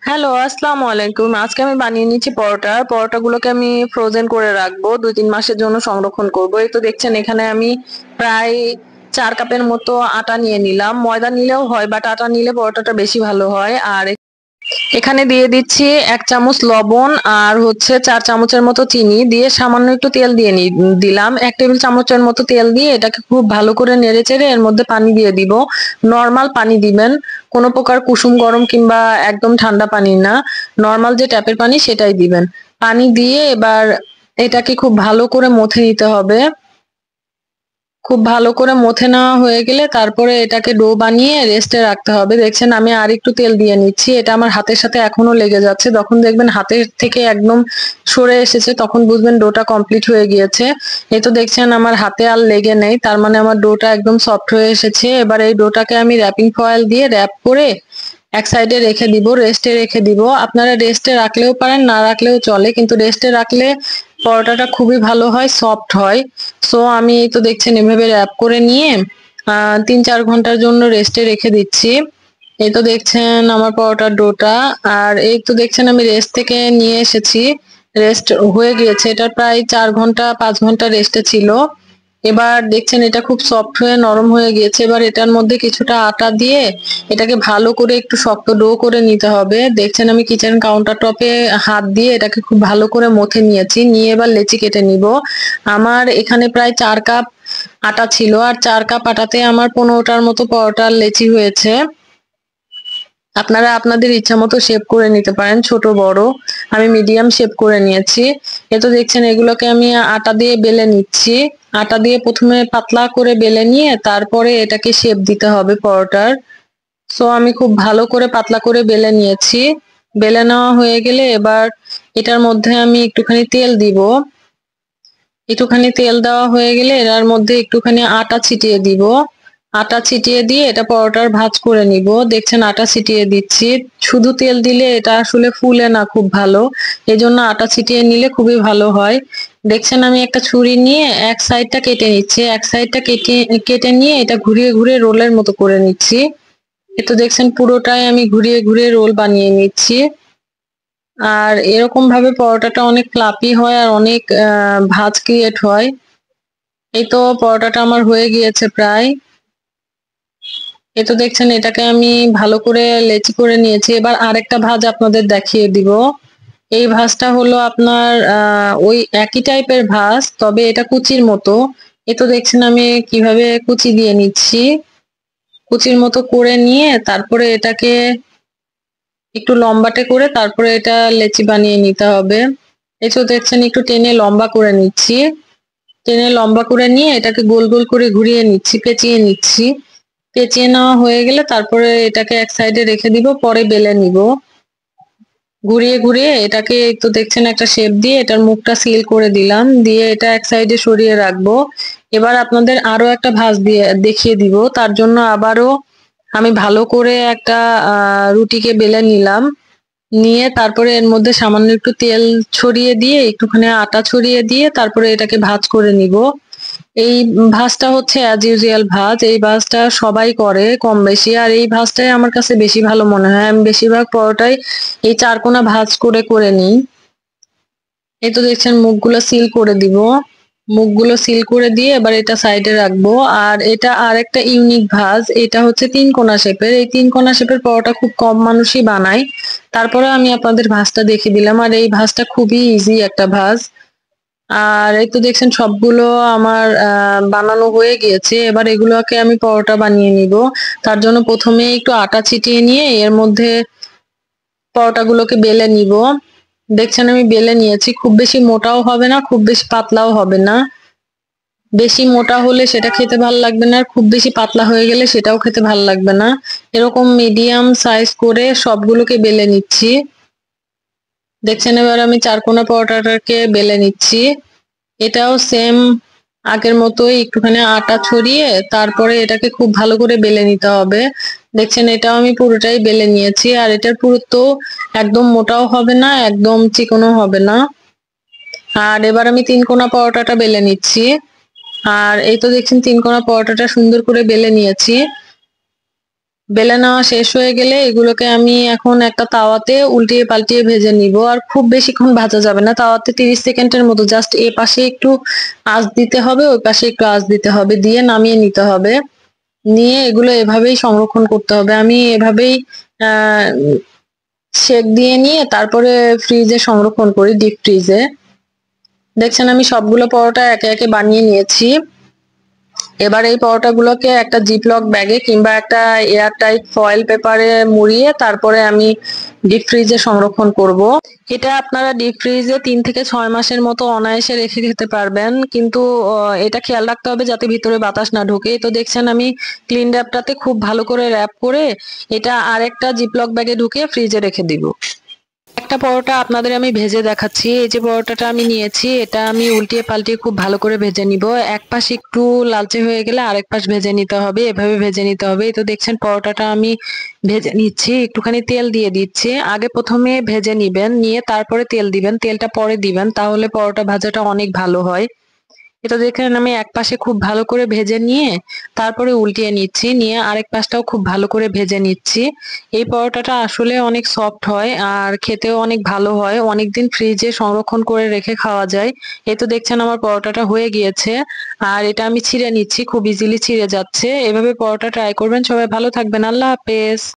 Hello, আসসালামু আলাইকুম। আজকে আমি বানিয়ে নিচ্ছি পরোটা। পরোটাগুলোকে আমি ফ্রোজেন করে রাখবো। ২-৩ মাসের জন্য সংরক্ষণ করব। এই তো দেখছেন এখানে আমি প্রায় ৪ কাপের মতো আটা নিয়ে নিলাম। ময়দা নিলেও হয় বাট আটা নিলে পরোটাটা বেশি ভালো হয়। আর এখানে দিয়ে দিচ্ছি ১ চামচ লবণ আর হচ্ছে ৪ চামচের মতো চিনি দিয়ে সামান্য একটু তেল দিয়ে দিলাম। ১ টেবিল চামচের মতো তেল দিয়ে এটাকে খুব ভালো করে নেড়েচেড়ে এর মধ্যে পানি দিয়ে দিব। নরমাল পানি দিবেন। কোনো প্রকার কুসুম গরম কিংবা একদম ঠান্ডা পানি না। নরমাল যে ট্যাপের পানি সেটাই দিবেন। পানি দিয়ে এবার এটাকে খুব ভালো করে মথে নিতে হবে। খুব ভালো করে মথে নেওয়া হয়ে গেলে তারপরে এটাকে ডো বানিয়ে রেস্টে রাখতে হবে। দেখছেন আমি আরেকটু তেল দিয়ে নিচ্ছি। এটা আমার হাতের সাথে এখনো লেগে যাচ্ছে। যখন দেখবেন হাতের থেকে একদম সরে এসেছে তখন বুঝবেন ডোটা কমপ্লিট হয়ে গিয়েছে। এই তো দেখছেন আমার হাতে আর লেগে নেই। তার মানে আমার ডোটা একদম সফট হয়ে এসেছে। এবার এই ডোটাকে আমি র‍্যাপিং ফয়েল দিয়ে র‍্যাপ করে এক সাইডে রেখে দিব, রেস্টে রেখে দিব। আপনারা রেস্টে রাখলেও পারেন, না রাখলেও চলে। কিন্তু রেস্টে রাখলে পরোটাটা খুবই ভালো হয়, সফট হয়। সো আমি এই তো দেখছেন এভাবে র‍্যাপ করে নিয়ে ৩-৪ ঘন্টার জন্য রেস্টে রেখে দিচ্ছি। এই তো দেখছেন আমার পরোটার ডোটা। আর এই তো দেখছেন আমি রেস্ট থেকে নিয়ে এসেছি। রেস্ট হয়ে গিয়েছে। এটা প্রায় ৪ ঘন্টা ৫ ঘন্টা রেস্টে ছিল। এবার দেখছেন এটা খুব সফট হয়ে নরম হয়ে গিয়েছে। এবার এটার মধ্যে কিছুটা আটা দিয়ে এটাকে ভালো করে একটু শক্ত ডো করে নিতে হবে। দেখছেন আমি কিচেন কাউন্টার টপে হাত দিয়ে এটাকে খুব ভালো করে মথে নিয়েছি। নিয়ে এবার লেচি কেটে নিব। আমার এখানে প্রায় ৪ কাপ আটা ছিল। আর ৪ কাপ আটাতে আমার ১৫টার মতো পরোটার লেচি হয়েছে। আপনারা আপনাদের ইচ্ছামতো শেপ করে নিতে পারেন, ছোট বড়। আমি মিডিয়াম শেপ করে নিয়েছি। এ তো দেখছেন এগুলোকে আমি আটা দিয়ে বেলে নিচ্ছি। আটা দিয়ে ১ম এ পাতলা করে বেলে নিয়ে তারপরে এটাকে শেপ দিতে হবে পরোটার। সো আমি খুব ভালো করে পাতলা করে বেলে নিয়েছি। বেলে নেওয়া হয়ে গেলে এবার এটার মধ্যে আমি একটুখানি তেল দিব। একটুখানি তেল দেওয়া হয়ে গেলে এটার মধ্যে একটুখানি আটা ছিটিয়ে দিব। আটা ছিটিয়ে দিয়ে এটা পরোটার ভাঁজ করে নিব। দেখছেন আটা ছিটিয়ে দিচ্ছি। শুধু তেল দিলে এটা আসলে ফুলে না খুব ভালো। এজন্য আটা ছিটিয়ে নিলে খুবই ভালো হয়। দেখছেন আমি একটা ছুরি নিয়ে এক সাইডটা কেটে নিচ্ছি। এক সাইডটা কেটে নিয়ে এটা ঘুরিয়ে ঘুরিয়ে রোলের মতো করে নিচ্ছি। এ তো দেখছেন পুরোটাই আমি ঘুরিয়ে ঘুরিয়ে রোল বানিয়ে নিচ্ছি। আর এরকম ভাবে পরোটাটা অনেক ফ্লাফি হয় আর অনেক ভাঁজ ক্রিয়েট হয়। এই তো পরোটাটা আমার হয়ে গিয়েছে প্রায়। এই তো দেখছেন এটাকে আমি ভালো করে লেচি করে নিয়েছি। এবার আরেকটা ভাঁজ আপনাদের দেখিয়ে দিব। এই ভাঁজটা হলো আপনার ওই একই টাইপের ভাঁজ, তবে এটা কুচির মতো। এই তো দেখছেন আমি কিভাবে কুচি দিয়ে নিচ্ছি। কুচির মতো করে নিয়ে তারপরে এটাকে একটু লম্বাটে করে তারপরে এটা লেচি বানিয়ে নিতে হবে। এই তো দেখছেন একটু টেনে লম্বা করে নিচ্ছি। টেনে লম্বা করে নিয়ে এটাকে গোল গোল করে ঘুরিয়ে নিচ্ছি, পেঁচিয়ে নিচ্ছি। পেঁচিয়ে নেওয়া হয়ে গেলে তারপরে এটাকে এক সাইডে রেখে দিব, পরে বেলে নিব। ঘুরিয়ে ঘুরিয়ে এটাকে এই তো দেখছেন একটা শেপ দিয়ে এটার মুখটা সিল করে দিলাম। দিয়ে এটা এক সাইডে সরিয়ে রাখবো। এবার আপনাদের আরো একটা ভাঁজ দিয়ে দেখিয়ে দিব। তার জন্য আবারও আমি ভালো করে একটা রুটিকে বেলে নিলাম। নিয়ে তারপরে এর মধ্যে সামান্য একটু তেল ছড়িয়ে দিয়ে একটুখানি আটা ছড়িয়ে দিয়ে তারপরে এটাকে ভাঁজ করে নিব। এই ভাঁজটা হচ্ছে অ্যাজ ইউজুয়াল ভাঁজ। এই ভাঁজটা সবাই করে কম বেশি। আর এই ভাঁজটাই আমার কাছে বেশি ভালো মনে হয়। আমি বেশিরভাগ পরোটাই এই চারকোনা ভাঁজ করে করে নিই। এই তো দেখছেন মুখগুলো সিল করে দিব। মুখগুলো সিল করে দিয়ে এবার এটা সাইডে রাখবো। আর এটা আরেকটা ইউনিক ভাঁজ। এটা হচ্ছে ৩ কোনা শেপের। এই ৩ কোনা শেপের পরোটা খুব কম মানুষই বানায়। তারপরে আমি আপনাদের ভাঁজটা দেখিয়ে দিলাম। আর এই ভাঁজটা খুবই ইজি একটা ভাঁজ। আর এই তো দেখছেন সবগুলো আমার বানানো হয়ে গিয়েছে। এবার এগুলোকে আমি পরোটা বানিয়ে নিব। তার জন্য ১ম এ একটু আটা ছিটিয়ে নিয়ে এর মধ্যে পরোটাগুলোকে বেলে নিব। দেখছেন আমি বেলে নিয়েছি। খুব বেশি মোটাও হবে না, খুব বেশি পাতলাও হবে না। বেশি মোটা হলে সেটা খেতে ভালো লাগবে না, আর খুব বেশি পাতলা হয়ে গেলে সেটাও খেতে ভালো লাগবে না। এরকম মিডিয়াম সাইজ করে সবগুলোকে বেলে নিচ্ছি। দেখছেন এবার আমি চারকোনা পরোটাটাকে বেলে নিচ্ছি। এটাও সেম আগের মতোই একটুখানি আটা ছড়িয়ে তারপরে এটাকে খুব ভালো করে বেলে নিতে হবে। দেখছেন এটাও আমি পুরোটাই বেলে নিয়েছি। আর এটার পুরুত্ব একদম মোটাও হবে না, একদম চিকনও হবে না। আর এবার আমি ৩ কোনা পরোটাটা বেলে নিচ্ছি। আর এই তো দেখছেন ৩ কোনা পরোটাটা সুন্দর করে বেলে নিয়েছি। বেলে নেওয়া শেষ হয়ে গেলে এগুলোকে আমি এখন একটা তাওয়াতে উল্টিয়ে পাল্টিয়ে ভেজে নিব। আর খুব বেশিক্ষণ ভাজা যাবে না, তাওয়াতে 30 সেকেন্ডের মতো জাস্ট এ পাশে একটু আঁচ দিতে হবে, ওই পাশে একটু আঁচ দিতে হবে, দিয়ে নামিয়ে নিতে হবে। নিয়ে এগুলো এভাবেই সংরক্ষণ করতে হবে। আমি এভাবেই আহ সেক দিয়ে নিয়ে তারপরে ফ্রিজে সংরক্ষণ করি, ডিপ ফ্রিজে। দেখছেন আমি সবগুলো পরোটা একে একে বানিয়ে নিয়েছি। এবার এই পরোটাগুলোকে একটা জিপলক ব্যাগে কিংবা একটা এয়ার টাইট ফয়েল পেপারে মুড়িয়ে তারপরে আমি ডিপ ফ্রিজে সংরক্ষণ করব। এটা আপনারা ডিপ ফ্রিজে 3 থেকে 6 মাসের মতো অনায়াসে রেখে খেতে পারবেন, কিন্তু এটা খেয়াল রাখতে হবে যাতে ভিতরে বাতাস না ঢোকে। তো দেখছেন আমি ক্লিন র্যাপটাতে খুব ভালো করে র্যাপ করে এটা আরেকটা জিপলক ব্যাগে ঢুকিয়ে ফ্রিজে রেখে দিব। একটা পরোটা আপনাদের আমি ভেজে দেখাচ্ছি। এই যে পরোটাটা আমি নিয়েছি, এটা আমি উল্টিয়ে পাল্টিয়ে খুব ভালো করে ভেজে নিব। এক পাশ একটু লালচে হয়ে গেলে আরেক পাশ ভেজে নিতে হবে, এভাবে ভেজে নিতে হবে। এই তো দেখছেন পরোটাটা আমি ভেজে নিচ্ছি, একটুখানি তেল দিয়ে দিচ্ছি। আগে প্রথমে ভেজে নিবেন, নিয়ে তারপরে তেল দিবেন, তেলটা পরে দিবেন, তাহলে পরোটা ভাজাটা অনেক ভালো হয়। এটা দেখেন আমি এক পাশে খুব ভালো করে ভেজে নিয়ে তারপরে উল্টিয়ে নিচ্ছি, নিয়ে আরেক পাশটাও খুব ভালো করে ভেজে নিচ্ছি। এই পরোটাটা আসলে অনেক সফট হয় আর খেতেও অনেক ভালো হয়, অনেকদিন ফ্রিজে সংরক্ষণ করে রেখে খাওয়া যায়। এই তো দেখছেন আমার পরোটাটা হয়ে গিয়েছে। আর এটা আমি ছিঁড়ে নিচ্ছি, খুব ইজিলি ছিঁড়ে যাচ্ছে। এভাবে পরোটা ট্রাই করবেন। সবাই ভালো থাকবেন। আল্লাহ হাফেজ।